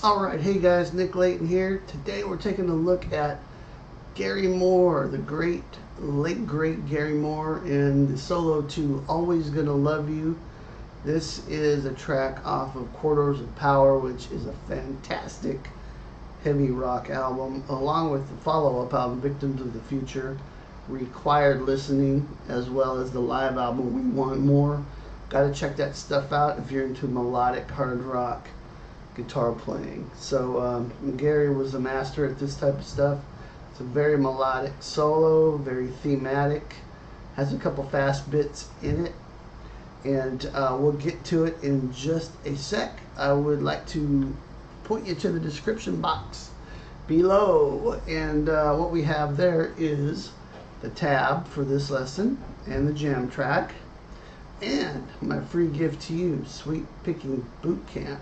Alright, hey guys, Nick Layton here. Today we're taking a look at Gary Moore, the late great Gary Moore, in the solo to Always Gonna Love You. This is a track off of Corridors of Power, which is a fantastic heavy rock album, along with the follow-up album, Victims of the Future, Required Listening, as well as the live album, We Want More. Gotta check that stuff out if you're into melodic hard rock guitar playing. So Gary was a master at this type of stuff. It's a very melodic solo, very thematic, has a couple fast bits in it, and we'll get to it in just a sec. I would like to point you to the description box below, and what we have there is the tab for this lesson and the jam track and my free gift to you, Sweet Picking Boot Camp.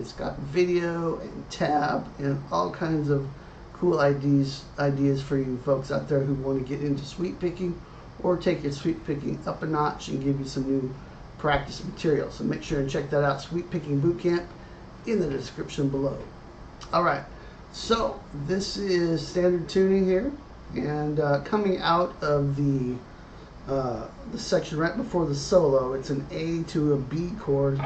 It's got video and tab and all kinds of cool ideas for you folks out there who want to get into sweet picking or take your sweet picking up a notch and give you some new practice material. So make sure and check that out, Sweet Picking Boot Camp, in the description below. Alright, so this is standard tuning here, and coming out of the section right before the solo, it's an A to a B chord,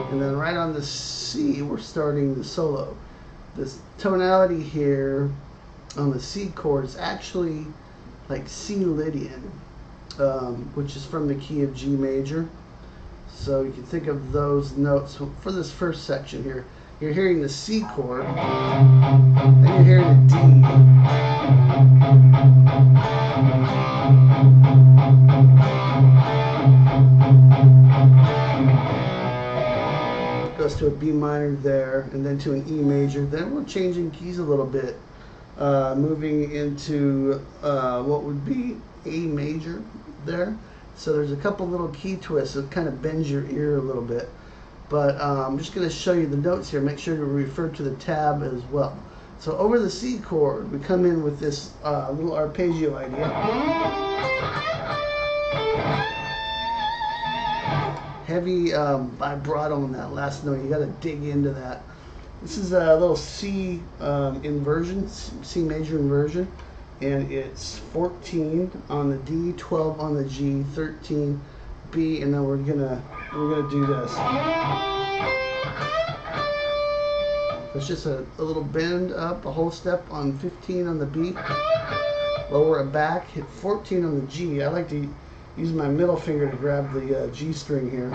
and then right on the C we're starting the solo. This tonality here on the C chord is actually like C Lydian, which is from the key of G major. So you can think of those notes for this first section here. You're hearing the C chord, then you're hearing the D, goes to a B minor there, and then to an E major. Then we're changing keys a little bit, moving into what would be A major there. So there's a couple little key twists that kind of bends your ear a little bit. But I'm just going to show you the notes here. Make sure to refer to the tab as well. So over the C chord, we come in with this little arpeggio idea. Heavy vibrato on that last note. You got to dig into that. This is a little C inversion, C major inversion, and it's 14 on the D, 12 on the G, 13 B, and then we're gonna do this. It's just a little bend up, a whole step on 15 on the B, lower it back, hit 14 on the G. I like to use my middle finger to grab the G string here,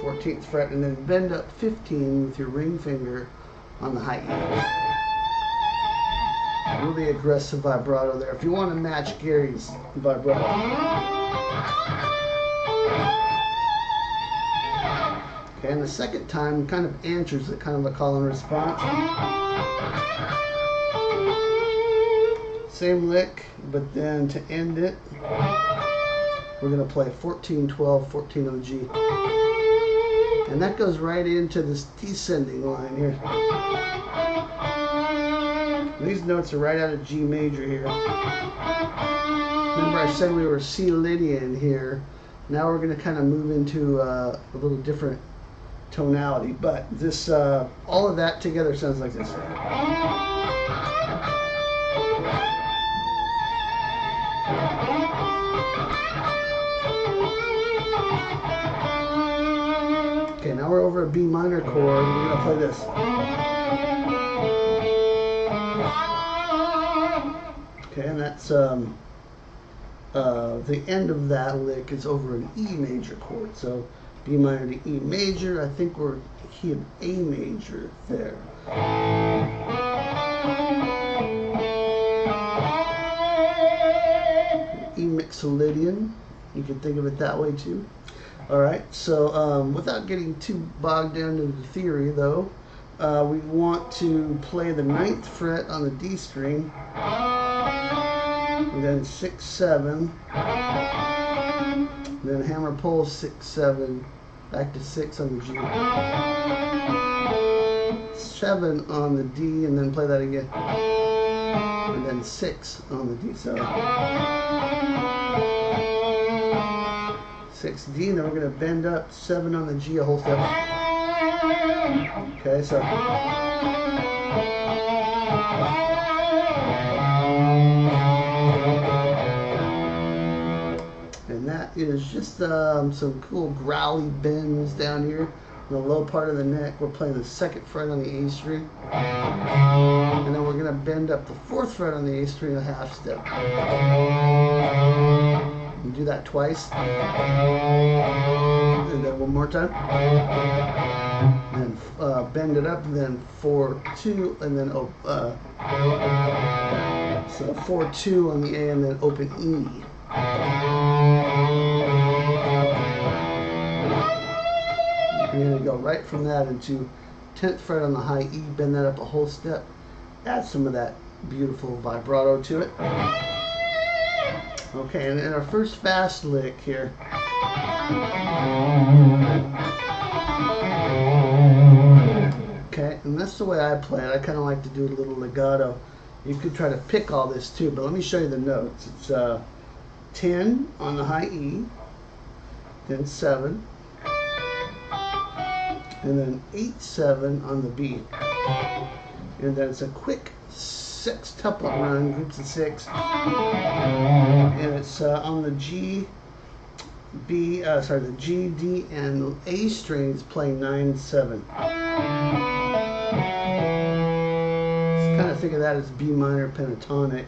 14th fret, and then bend up 15 with your ring finger on the high E. Really aggressive vibrato there. If you want to match Gary's vibrato. Okay, and the second time kind of answers it, kind of a call and response. Same lick, but then to end it, we're going to play 14, 12, 14 on the G. And that goes right into this descending line here. These notes are right out of G major here. Remember I said we were C Lydian here. Now we're going to kind of move into a little different tonality, but this all of that together sounds like this. Okay, now we're over a B minor chord. We're going to play this. Okay, and that's the end of that lick is over an E major chord. So B minor to E major. I think we're key of A major there. E mixolydian. You can think of it that way too. Alright, so without getting too bogged down into the theory though, we want to play the 9th fret on the D string, and then 6, 7, then hammer pull 6, 7, back to 6 on the G, 7 on the D, and then play that again, and then 6 on the D. So 6 D, and then we're going to bend up 7 on the G a whole step. Okay, so and that is just some cool growly bends down here in the low part of the neck. We're playing the 2nd fret on the A string, and then we're going to bend up the 4th fret on the A string a half step. You do that twice, and then one more time, and bend it up, and then 4-2, and then so 4-2 on the A, and then open E. You're going to go right from that into 10th fret on the high E, bend that up a whole step, add some of that beautiful vibrato to it. Okay, and in our first fast lick here, okay, and that's the way I play it. I kind of like to do a little legato. You could try to pick all this too, but let me show you the notes. It's 10 on the high E, then 7, and then 8-7 on the B, and then it's a quick sextuplet run, groups of 6, and it's on the G, B, the G, D, and A strings playing 9-7. Kind of think of that as B minor pentatonic,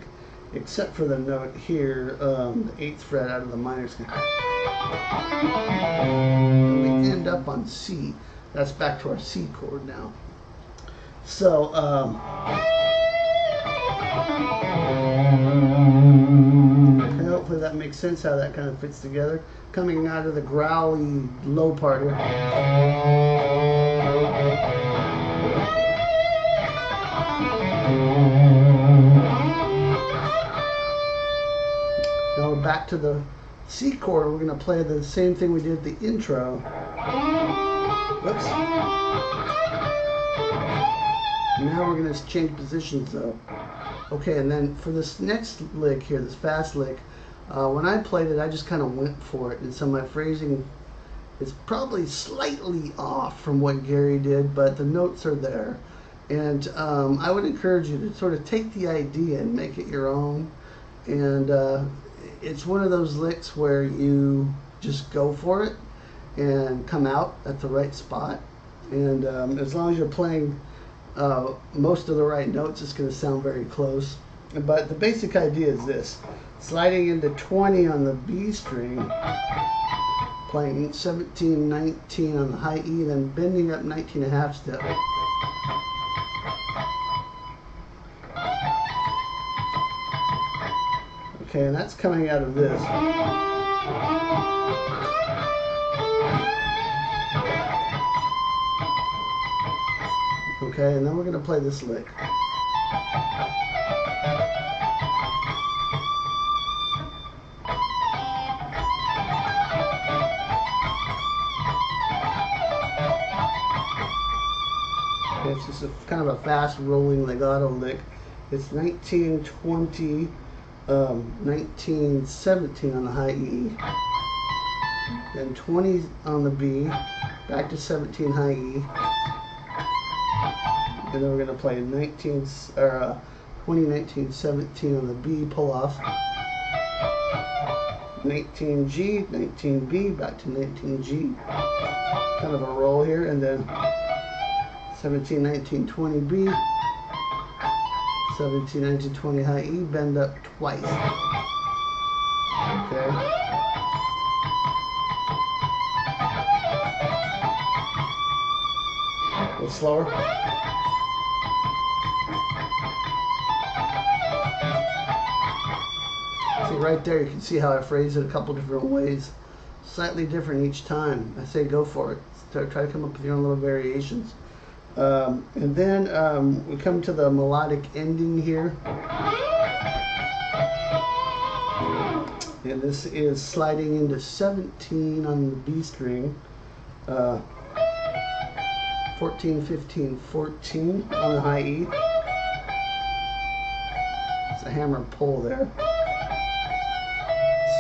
except for the note here, the 8th fret out of the minor scale. And we end up on C. That's back to our C chord now. So, and hopefully that makes sense how that kind of fits together. Coming out of the growly low part here. Now we're back to the C chord. We're going to play the same thing we did at the intro. Whoops. Now we're going to change positions though. Okay, and then for this next lick here, this fast lick, when I played it, I just kind of went for it. And so my phrasing is probably slightly off from what Gary did, but the notes are there. And I would encourage you to sort of take the idea and make it your own. And it's one of those licks where you just go for it and come out at the right spot. And as long as you're playing most of the right notes, it's going to sound very close. But the basic idea is this: sliding into 20 on the B string, playing 17, 19 on the high E, then bending up 19 a half step. Okay, and that's coming out of this. Okay, and then we're going to play this lick. Okay, it's just kind of a fast rolling legato lick. It's 19, 20, 19, 17 on the high E, then 20 on the B, back to 17 high E. And then we're going to play 20, 19, 17 on the B, pull off. 19 G, 19 B, back to 19 G. Kind of a roll here, and then 17, 19, 20 B, 17, 19, 20 high E, bend up twice. Okay. A little slower. See right there, you can see how I phrase it a couple different ways. Slightly different each time. I say go for it. Try to come up with your own little variations. And then we come to the melodic ending here. And this is sliding into 17 on the B string. 14, 15, 14 on the high E. It's a hammer pull there.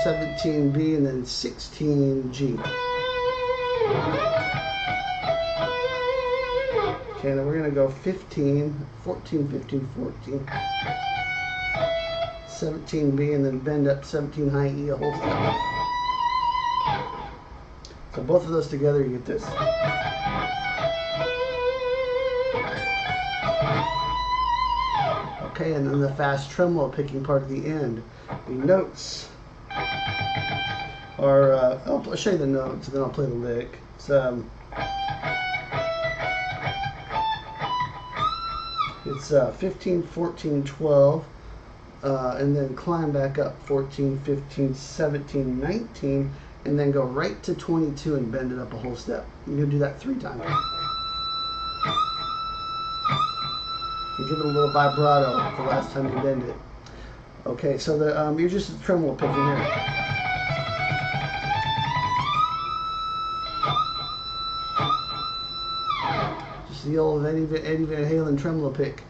17B, and then 16G. Okay, now we're going to go 15, 14, 15, 14. 17B, and then bend up 17 high E a whole step. So both of those together, you get this. Okay, and then the fast tremolo picking part at the end. The notes are, I'll show you the notes, and then I'll play the lick. It's 15, 14, 12, and then climb back up 14, 15, 17, 19, and then go right to 22 and bend it up a whole step. You're going to do that 3 times. You give it a little vibrato the last time you bend it. Okay, so you're just tremolo picking here. Just the old Eddie Van Halen tremolo pick.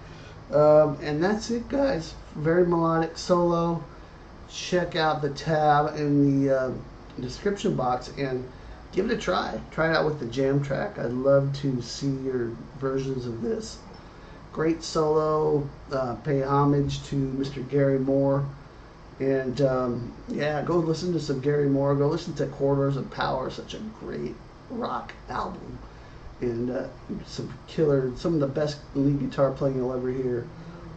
And that's it, guys. Very melodic solo. Check out the tab in the description box and give it a try. Try it out with the jam track. I'd love to see your versions of this. Great solo. Pay homage to Mr. Gary Moore. And yeah, go listen to some Gary Moore. Go listen to Quarters of Power, such a great rock album. And some of the best lead guitar playing you'll ever hear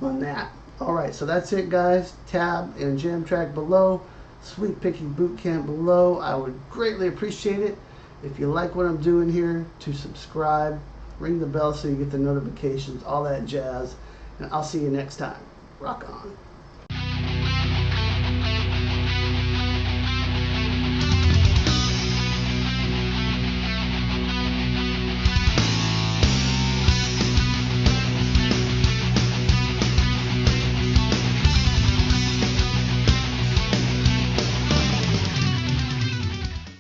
on that. Alright, so that's it, guys. Tab and jam track below. Sweet Picking Boot Camp below. I would greatly appreciate it if you like what I'm doing here to subscribe. Ring the bell so you get the notifications, all that jazz. And I'll see you next time. Rock on.